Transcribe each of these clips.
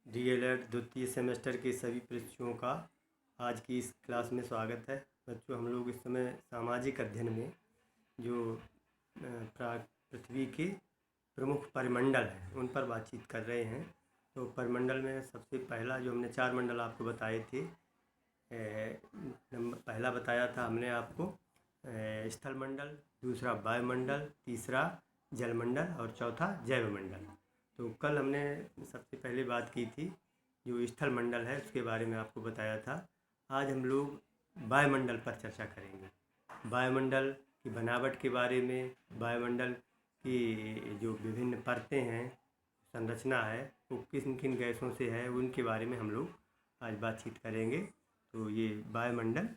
DElEd द्वितीय semester के सभी परीक्षाओं का आज की इस क्लास में स्वागत है। बच्चों, हम लोग इस समय सामाजिक अध्ययन में जो पृथ्वी के प्रमुख परिमंडल हैं उन पर बातचीत कर रहे हैं। तो परिमंडल में सबसे पहला जो हमने 4 मंडल आपको बताए थे, पहला बताया था हमने आपको स्थल मंडल, दूसरा वायुमंडल, तीसरा जलमंडल और चौथा जैवमंडल। तो कल हमने सबसे पहले बात की थी जो स्थल मंडल है उसके बारे में आपको बताया था। आज हम लोग वायुमंडल पर चर्चा करेंगे। वायुमंडल की बनावट के बारे में, वायुमंडल की जो विभिन्न परतें हैं, संरचना है, वो किन किन गैसों से है, उनके बारे में हम लोग आज बातचीत करेंगे। तो ये वायुमंडल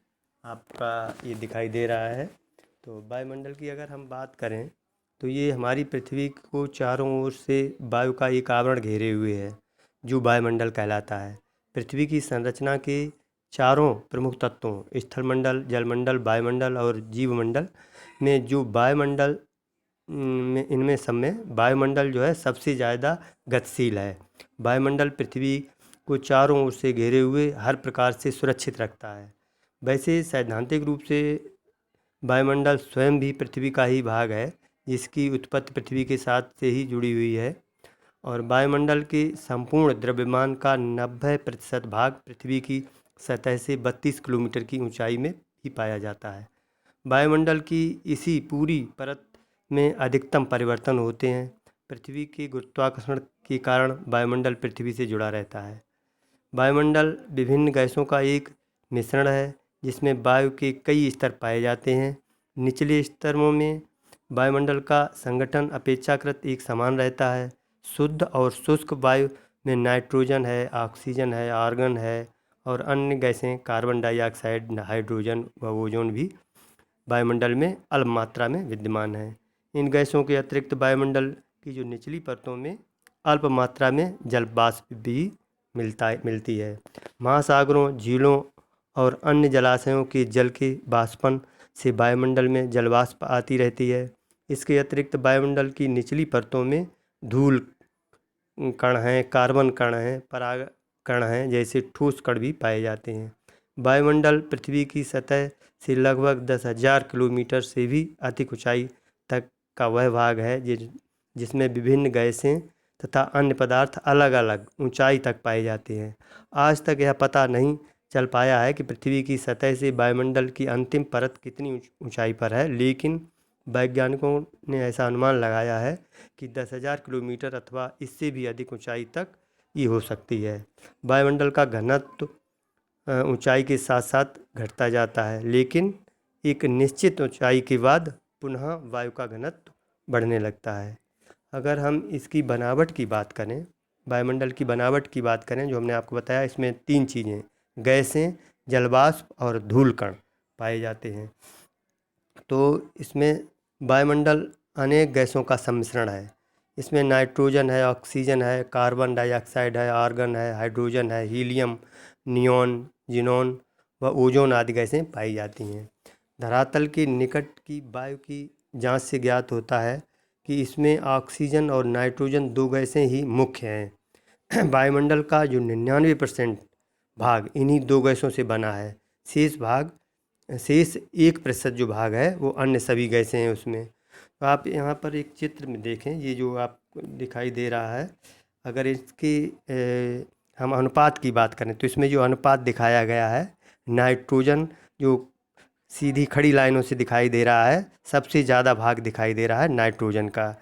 आपका ये दिखाई दे रहा है। तो वायुमंडल की अगर हम बात करें तो ये हमारी पृथ्वी को चारों ओर से वायु का एक आवरण घेरे हुए है जो वायुमंडल कहलाता है। पृथ्वी की संरचना के चारों प्रमुख तत्वों स्थलमंडल, जलमंडल, वायुमंडल और जीवमंडल में जो वायुमंडल में इनमें सब में वायुमंडल जो है सबसे ज़्यादा गतिशील है। वायुमंडल पृथ्वी को चारों ओर से घेरे हुए हर प्रकार से सुरक्षित रखता है। वैसे सैद्धांतिक रूप से वायुमंडल स्वयं भी पृथ्वी का ही भाग है, जिसकी उत्पत्ति पृथ्वी के साथ से ही जुड़ी हुई है। और वायुमंडल के संपूर्ण द्रव्यमान का 90% भाग पृथ्वी की सतह से 32 किलोमीटर की ऊंचाई में ही पाया जाता है। वायुमंडल की इसी पूरी परत में अधिकतम परिवर्तन होते हैं। पृथ्वी के गुरुत्वाकर्षण के कारण वायुमंडल पृथ्वी से जुड़ा रहता है। वायुमंडल विभिन्न गैसों का एक मिश्रण है जिसमें वायु के कई स्तर पाए जाते हैं। निचले स्तरों में वायुमंडल का संगठन अपेक्षाकृत एक समान रहता है। शुद्ध और शुष्क वायु में नाइट्रोजन है, ऑक्सीजन है, आर्गन है और अन्य गैसें कार्बन डाइऑक्साइड, हाइड्रोजन व ओजोन भी वायुमंडल में अल्प मात्रा में विद्यमान है। इन गैसों के अतिरिक्त वायुमंडल की जो निचली परतों में अल्प मात्रा में जल वाष्प भी मिलती है। महासागरों, झीलों और अन्य जलाशयों के जल के वाष्पन से वायुमंडल में जल वाष्प आती रहती है। इसके अतिरिक्त वायुमंडल की निचली परतों में धूल कण हैं, कार्बन कण हैं, पराग कण हैं जैसे ठोस कण भी पाए जाते हैं। वायुमंडल पृथ्वी की सतह से लगभग 10,000 किलोमीटर से भी अधिक ऊंचाई तक का वह भाग है जिसमें विभिन्न गैसें तथा अन्य पदार्थ अलग अलग ऊंचाई तक पाए जाते हैं। आज तक यह पता नहीं चल पाया है कि पृथ्वी की सतह से वायुमंडल की अंतिम परत कितनी ऊंचाई पर है, लेकिन वैज्ञानिकों ने ऐसा अनुमान लगाया है कि 10,000 किलोमीटर अथवा इससे भी अधिक ऊंचाई तक ये हो सकती है। वायुमंडल का घनत्व ऊंचाई के साथ साथ घटता जाता है, लेकिन एक निश्चित ऊंचाई के बाद पुनः वायु का घनत्व बढ़ने लगता है। अगर हम इसकी बनावट की बात करें, वायुमंडल की बनावट की बात करें, जो हमने आपको बताया, इसमें 3 चीज़ें गैसें, जलवाष्प और धूल कण पाए जाते हैं। तो इसमें वायुमंडल अनेक गैसों का सम्मिश्रण है। इसमें नाइट्रोजन है, ऑक्सीजन है, कार्बन डाइऑक्साइड है, आर्गन है, हाइड्रोजन है, हीलियम, नियॉन, जिनॉन व ओजोन आदि गैसें पाई जाती हैं। धरातल के निकट की वायु की जांच से ज्ञात होता है कि इसमें ऑक्सीजन और नाइट्रोजन 2 गैसें ही मुख्य हैं। वायुमंडल का जो 99% भाग इन्हीं 2 गैसों से बना है। शेष 1% जो भाग है वो अन्य सभी गैसें हैं उसमें। तो आप यहाँ पर एक चित्र में देखें, ये जो आपको दिखाई दे रहा है, अगर इसकी हम अनुपात की बात करें तो इसमें जो अनुपात दिखाया गया है, नाइट्रोजन जो सीधी खड़ी लाइनों से दिखाई दे रहा है, सबसे ज़्यादा भाग दिखाई दे रहा है नाइट्रोजन का।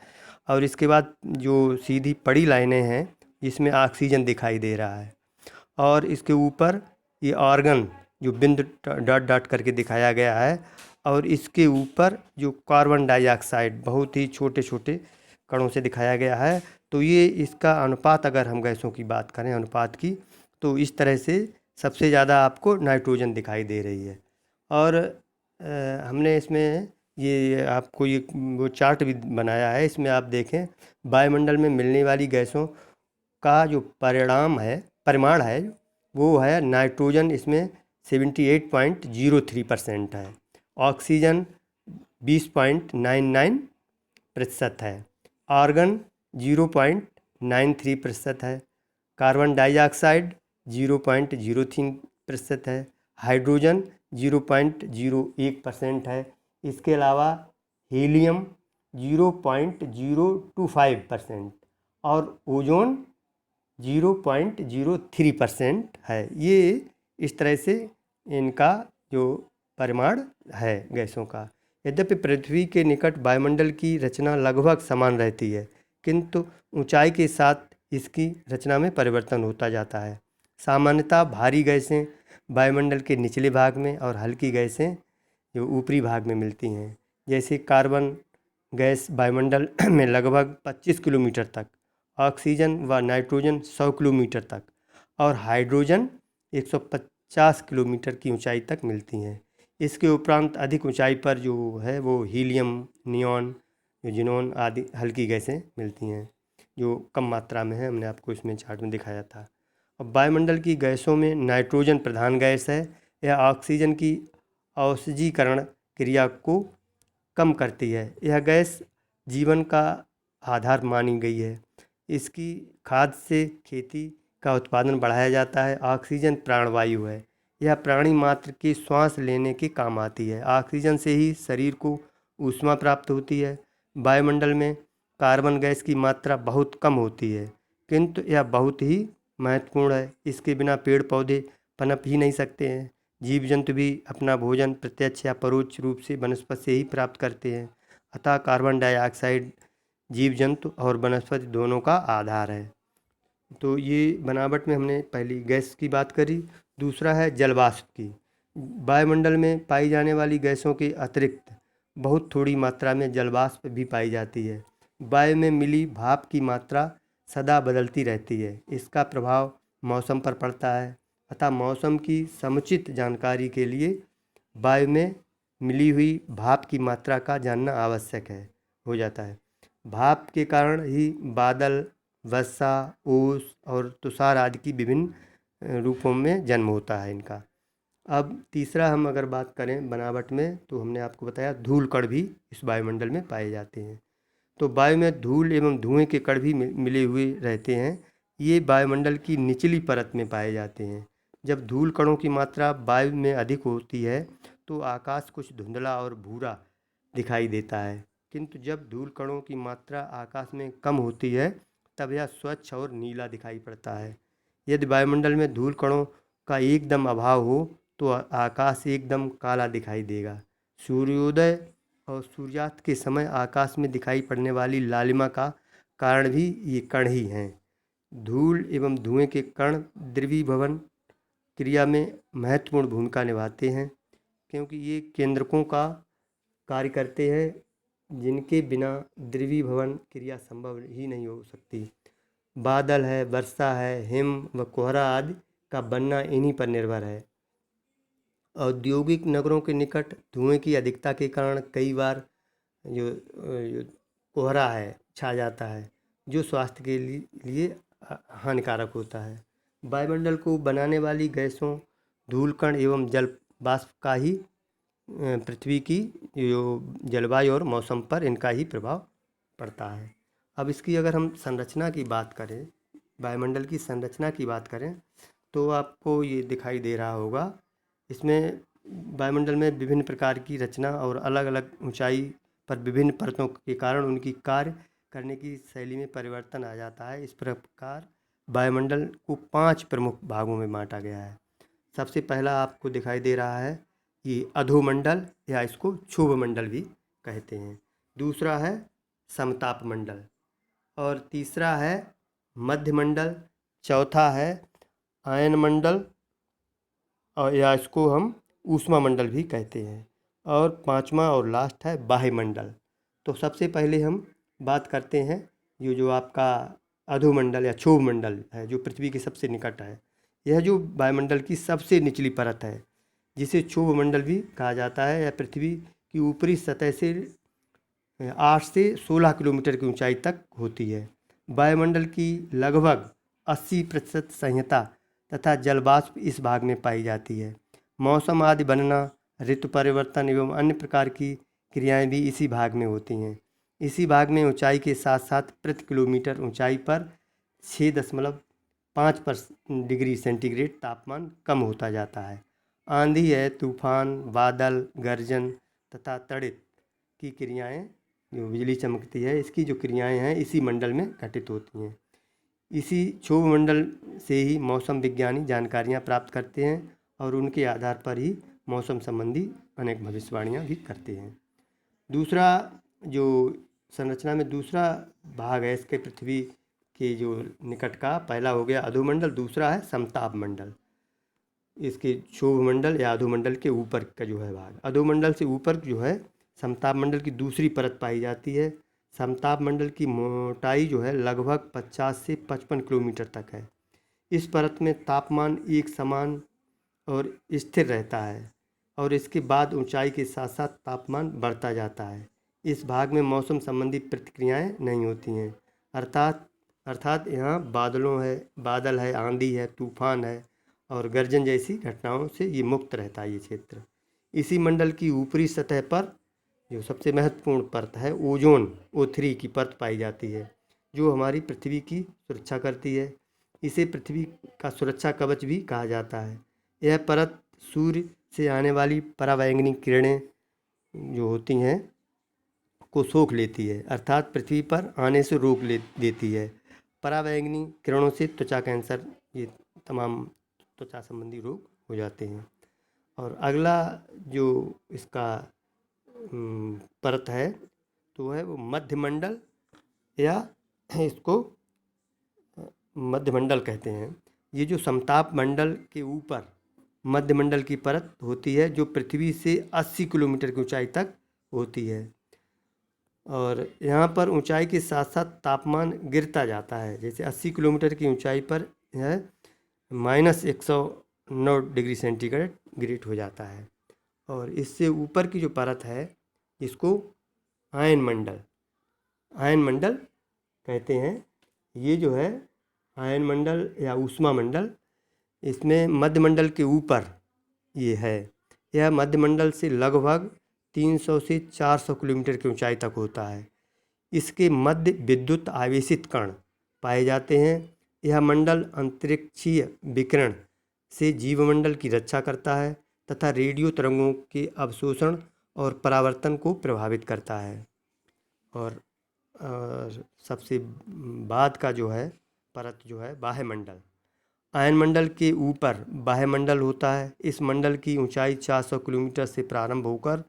और इसके बाद जो सीधी पड़ी लाइनें हैं इसमें ऑक्सीजन दिखाई दे रहा है। और इसके ऊपर ये आर्गन जो बिंदु डॉट डॉट करके दिखाया गया है, और इसके ऊपर जो कार्बन डाइऑक्साइड बहुत ही छोटे छोटे कणों से दिखाया गया है। तो ये इसका अनुपात, अगर हम गैसों की बात करें अनुपात की, तो इस तरह से सबसे ज़्यादा आपको नाइट्रोजन दिखाई दे रही है। और हमने इसमें ये आपको ये वो चार्ट भी बनाया है, इसमें आप देखें वायुमंडल में मिलने वाली गैसों का जो परिमाण है वो है, नाइट्रोजन इसमें 78.03% है, ऑक्सीजन 20.99% है, आर्गन 0.93% है, कार्बन डाइऑक्साइड 0.03% है, हाइड्रोजन 0.01% है। इसके अलावा हीलियम 0.025% और ओजोन 0.03% है। ये इस तरह से इनका जो परिमाण है गैसों का। यद्यपि पृथ्वी के निकट वायुमंडल की रचना लगभग समान रहती है, किंतु ऊंचाई के साथ इसकी रचना में परिवर्तन होता जाता है। सामान्यतः भारी गैसें वायुमंडल के निचले भाग में और हल्की गैसें जो ऊपरी भाग में मिलती हैं। जैसे कार्बन गैस वायुमंडल में लगभग 25 किलोमीटर तक, ऑक्सीजन व नाइट्रोजन 100 किलोमीटर तक और हाइड्रोजन 150 किलोमीटर की ऊंचाई तक मिलती हैं। इसके उपरांत अधिक ऊंचाई पर जो है वो हीलियम, नियॉन, जिनोन आदि हल्की गैसें मिलती हैं जो कम मात्रा में है। हमने आपको इसमें चार्ट में दिखाया था। अब वायुमंडल की गैसों में नाइट्रोजन प्रधान गैस है। यह ऑक्सीजन की औषधीकरण क्रिया को कम करती है। यह गैस जीवन का आधार मानी गई है। इसकी खाद से खेती का उत्पादन बढ़ाया जाता है। ऑक्सीजन प्राणवायु है। यह प्राणी मात्र के श्वास लेने के काम आती है। ऑक्सीजन से ही शरीर को ऊष्मा प्राप्त होती है। वायुमंडल में कार्बन गैस की मात्रा बहुत कम होती है, किंतु यह बहुत ही महत्वपूर्ण है। इसके बिना पेड़ पौधे पनप ही नहीं सकते हैं। जीव जंतु भी अपना भोजन प्रत्यक्ष या परोक्ष रूप से वनस्पति से ही प्राप्त करते हैं। अतः कार्बन डाइऑक्साइड जीव जंतु और वनस्पति दोनों का आधार है। तो ये बनावट में हमने पहली गैस की बात करी। दूसरा है जलवाष्प की। वायुमंडल में पाई जाने वाली गैसों के अतिरिक्त बहुत थोड़ी मात्रा में जलवाष्प भी पाई जाती है। वायु में मिली भाप की मात्रा सदा बदलती रहती है। इसका प्रभाव मौसम पर पड़ता है। अतः मौसम की समुचित जानकारी के लिए वायु में मिली हुई भाप की मात्रा का जानना आवश्यक हो जाता है। भाप के कारण ही बादल, वर्षा, ओस और तुषार आदि की विभिन्न रूपों में जन्म होता है इनका। अब तीसरा हम अगर बात करें बनावट में, तो हमने आपको बताया धूल कण भी इस वायुमंडल में पाए जाते हैं। तो वायु में धूल एवं धुएं के कण भी मिले हुए रहते हैं। ये वायुमंडल की निचली परत में पाए जाते हैं। जब धूल कणों की मात्रा वायु में अधिक होती है तो आकाश कुछ धुंधला और भूरा दिखाई देता है, किंतु जब धूल कणों की मात्रा आकाश में कम होती है तब यह स्वच्छ और नीला दिखाई पड़ता है। यदि वायुमंडल में धूल कणों का एकदम अभाव हो तो आकाश एकदम काला दिखाई देगा। सूर्योदय और सूर्यास्त के समय आकाश में दिखाई पड़ने वाली लालिमा का कारण भी ये कण ही हैं। धूल एवं धुएं के कण द्रवीभवन क्रिया में महत्वपूर्ण भूमिका निभाते हैं, क्योंकि ये केंद्रकों का कार्य करते हैं, जिनके बिना द्रवीभवन क्रिया संभव ही नहीं हो सकती। बादल है, वर्षा है, हिम व कोहरा आदि का बनना इन्हीं पर निर्भर है। औद्योगिक नगरों के निकट धुएं की अधिकता के कारण कई बार जो कोहरा है छा जाता है, जो स्वास्थ्य के लिए हानिकारक होता है। वायुमंडल को बनाने वाली गैसों, धूलकण एवं जल वाष्प का ही पृथ्वी की जो जलवायु और मौसम पर इनका ही प्रभाव पड़ता है। अब इसकी अगर हम संरचना की बात करें, वायुमंडल की संरचना की बात करें, तो आपको ये दिखाई दे रहा होगा। इसमें वायुमंडल में विभिन्न प्रकार की रचना और अलग अलग ऊंचाई पर विभिन्न परतों के कारण उनकी कार्य करने की शैली में परिवर्तन आ जाता है। इस प्रकार वायुमंडल को 5 प्रमुख भागों में बांटा गया है। सबसे पहला आपको दिखाई दे रहा है ये अधोमंडल, या इसको क्षोभ मंडल भी कहते हैं। दूसरा है समताप मंडल, और तीसरा है मध्यमंडल। चौथा है आयन मंडल, और या इसको हम ऊष्मा मंडल भी कहते हैं। और पांचवा और लास्ट है बाह्यमंडल। तो सबसे पहले हम बात करते हैं ये जो आपका अधोमंडल या क्षोभ मंडल है, जो पृथ्वी के सबसे निकट है। यह जो वायुमंडल की सबसे निचली परत है, जिसे क्षोभ मंडल भी कहा जाता है, यह पृथ्वी की ऊपरी सतह से 8 से 16 किलोमीटर की ऊंचाई तक होती है। वायुमंडल की लगभग 80% संयता तथा जलवाष्प इस भाग में पाई जाती है। मौसम आदि बनना, ऋतु परिवर्तन एवं अन्य प्रकार की क्रियाएं भी इसी भाग में होती हैं। इसी भाग में ऊंचाई के साथ साथ प्रति किलोमीटर ऊंचाई पर 6.5 डिग्री सेंटीग्रेड तापमान कम होता जाता है। आंधी है, तूफान, बादल, गर्जन तथा तड़ित की क्रियाएं, जो बिजली चमकती है, इसकी जो क्रियाएं हैं इसी मंडल में घटित होती हैं। इसी क्षोभ मंडल से ही मौसम विज्ञानी जानकारियां प्राप्त करते हैं और उनके आधार पर ही मौसम संबंधी अनेक भविष्यवाणियां भी करते हैं। दूसरा जो संरचना में दूसरा भाग है इसके पृथ्वी के जो निकट का, पहला हो गया अधोमंडल, दूसरा है समताप मंडल। इसके क्षोभ मंडल या अधोमंडल के ऊपर का जो है भाग, अधोमंडल से ऊपर जो है समताप मंडल की दूसरी परत पाई जाती है। समताप मंडल की मोटाई जो है लगभग 50 से 55 किलोमीटर तक है। इस परत में तापमान एक समान और स्थिर रहता है और इसके बाद ऊंचाई के साथ साथ तापमान बढ़ता जाता है। इस भाग में मौसम संबंधी प्रतिक्रियाएं नहीं होती हैं, अर्थात यहाँ बादल है, आंधी है, तूफान है और गर्जन जैसी घटनाओं से ये मुक्त रहता है ये क्षेत्र। इसी मंडल की ऊपरी सतह पर जो सबसे महत्वपूर्ण परत है ओजोन O3 की परत पाई जाती है, जो हमारी पृथ्वी की सुरक्षा करती है। इसे पृथ्वी का सुरक्षा कवच भी कहा जाता है। यह परत सूर्य से आने वाली पराबैंगनी किरणें जो होती हैं को सोख लेती है, अर्थात पृथ्वी पर आने से रोक देती है। पराबैंगनी किरणों से त्वचा कैंसर, ये तमाम त्वचा संबंधी रोग हो जाते हैं। और अगला जो इसका परत है तो है वो मध्यमंडल, या इसको मध्यमंडल कहते हैं। ये जो समताप मंडल के ऊपर मध्यमंडल की परत होती है जो पृथ्वी से 80 किलोमीटर की ऊंचाई तक होती है और यहाँ पर ऊंचाई के साथ साथ तापमान गिरता जाता है। जैसे 80 किलोमीटर की ऊंचाई पर यह -109 डिग्री सेंटीग्रेड हो जाता है। और इससे ऊपर की जो परत है इसको आयन मंडल कहते हैं। ये जो है आयन मंडल या ऊष्मा मंडल, इसमें मध्यमंडल के ऊपर ये है। यह मध्यमंडल से लगभग 300 से 400 किलोमीटर की ऊंचाई तक होता है। इसके मध्य विद्युत आवेशित कण पाए जाते हैं। यह मंडल अंतरिक्षीय विकिरण से जीवमंडल की रक्षा करता है तथा रेडियो तरंगों के अवशोषण और परावर्तन को प्रभावित करता है। और सबसे बाद का जो है परत जो है बाह्यमंडल। आयन मंडल के ऊपर बाह्यमंडल होता है। इस मंडल की ऊंचाई 400 किलोमीटर से प्रारंभ होकर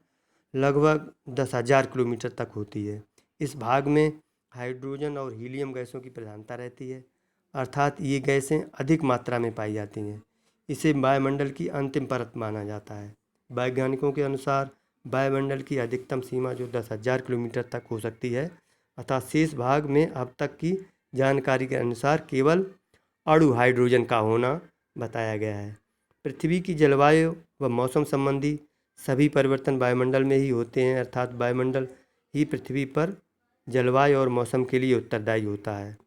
लगभग 10,000 किलोमीटर तक होती है। इस भाग में हाइड्रोजन और हीलियम गैसों की प्रधानता रहती है, अर्थात ये गैसें अधिक मात्रा में पाई जाती हैं। इसे वायुमंडल की अंतिम परत माना जाता है। वैज्ञानिकों के अनुसार वायुमंडल की अधिकतम सीमा जो 10,000 किलोमीटर तक हो सकती है, अर्थात शेष भाग में अब तक की जानकारी के अनुसार केवल अणु हाइड्रोजन का होना बताया गया है। पृथ्वी की जलवायु व मौसम संबंधी सभी परिवर्तन वायुमंडल में ही होते हैं, अर्थात वायुमंडल ही पृथ्वी पर जलवायु और मौसम के लिए उत्तरदायी होता है।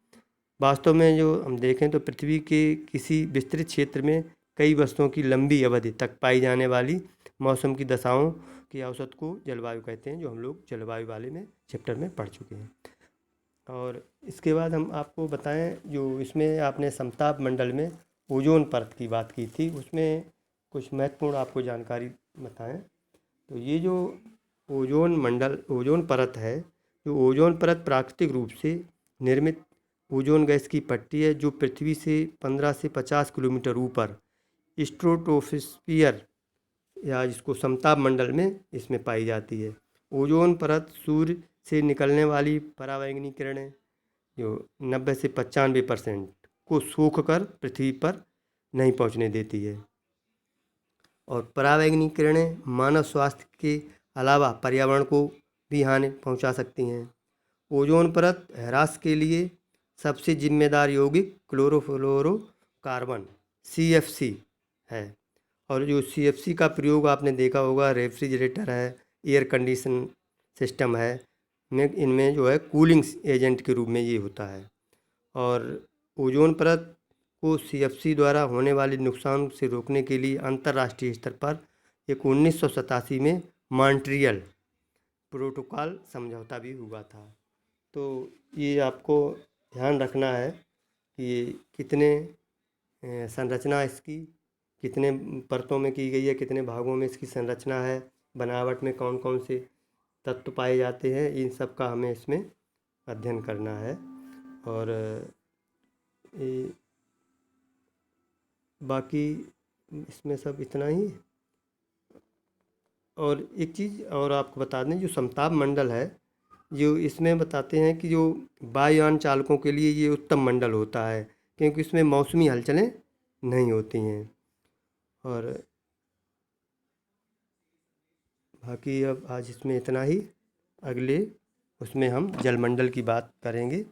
वास्तव में जो हम देखें तो पृथ्वी के किसी विस्तृत क्षेत्र में कई वर्षों की लंबी अवधि तक पाई जाने वाली मौसम की दशाओं की औसत को जलवायु कहते हैं, जो हम लोग जलवायु वाले में चैप्टर में पढ़ चुके हैं। और इसके बाद हम आपको बताएं, जो इसमें आपने समताप मंडल में ओजोन परत की बात की थी, उसमें कुछ महत्वपूर्ण आपको जानकारी बताएं। तो ये जो ओजोन परत है, जो ओजोन परत प्राकृतिक रूप से निर्मित ओजोन गैस की पट्टी है, जो पृथ्वी से 15 से 50 किलोमीटर ऊपर स्ट्रेटोस्फीयर या जिसको समताप मंडल में इसमें पाई जाती है। ओजोन परत सूर्य से निकलने वाली पराबैंगनी किरणें जो 90 से 95% को सोखकर पृथ्वी पर नहीं पहुंचने देती है। और पराबैंगनी किरणें मानव स्वास्थ्य के अलावा पर्यावरण को भी हानि पहुंचा सकती हैं। ओजोन परत ह्रास के लिए सबसे जिम्मेदार यौगिक क्लोरोफ्लोरोकार्बन CFC है। और जो CFC का प्रयोग आपने देखा होगा, रेफ्रिजरेटर है, एयर कंडीशन सिस्टम है, इनमें जो है कूलिंग एजेंट के रूप में ये होता है। और ओजोन परत को CFC द्वारा होने वाले नुकसान से रोकने के लिए अंतर्राष्ट्रीय स्तर पर एक 1987 में मॉन्ट्रियल प्रोटोकॉल समझौता भी हुआ था। तो ये आपको ध्यान रखना है कि कितने संरचना इसकी कितने परतों में की गई है, कितने भागों में इसकी संरचना है, बनावट में कौन कौन से तत्व पाए जाते हैं, इन सब का हमें इसमें अध्ययन करना है। और बाकी इसमें सब इतना ही। और एक चीज़ और आपको बता दें, जो समताप मंडल है, जो इसमें बताते हैं कि जो वायुयान चालकों के लिए ये उत्तम मंडल होता है, क्योंकि इसमें मौसमी हलचलें नहीं होती हैं। और बाकी अब आज इसमें इतना ही। अगले उसमें हम जलमंडल की बात करेंगे।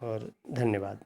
और धन्यवाद।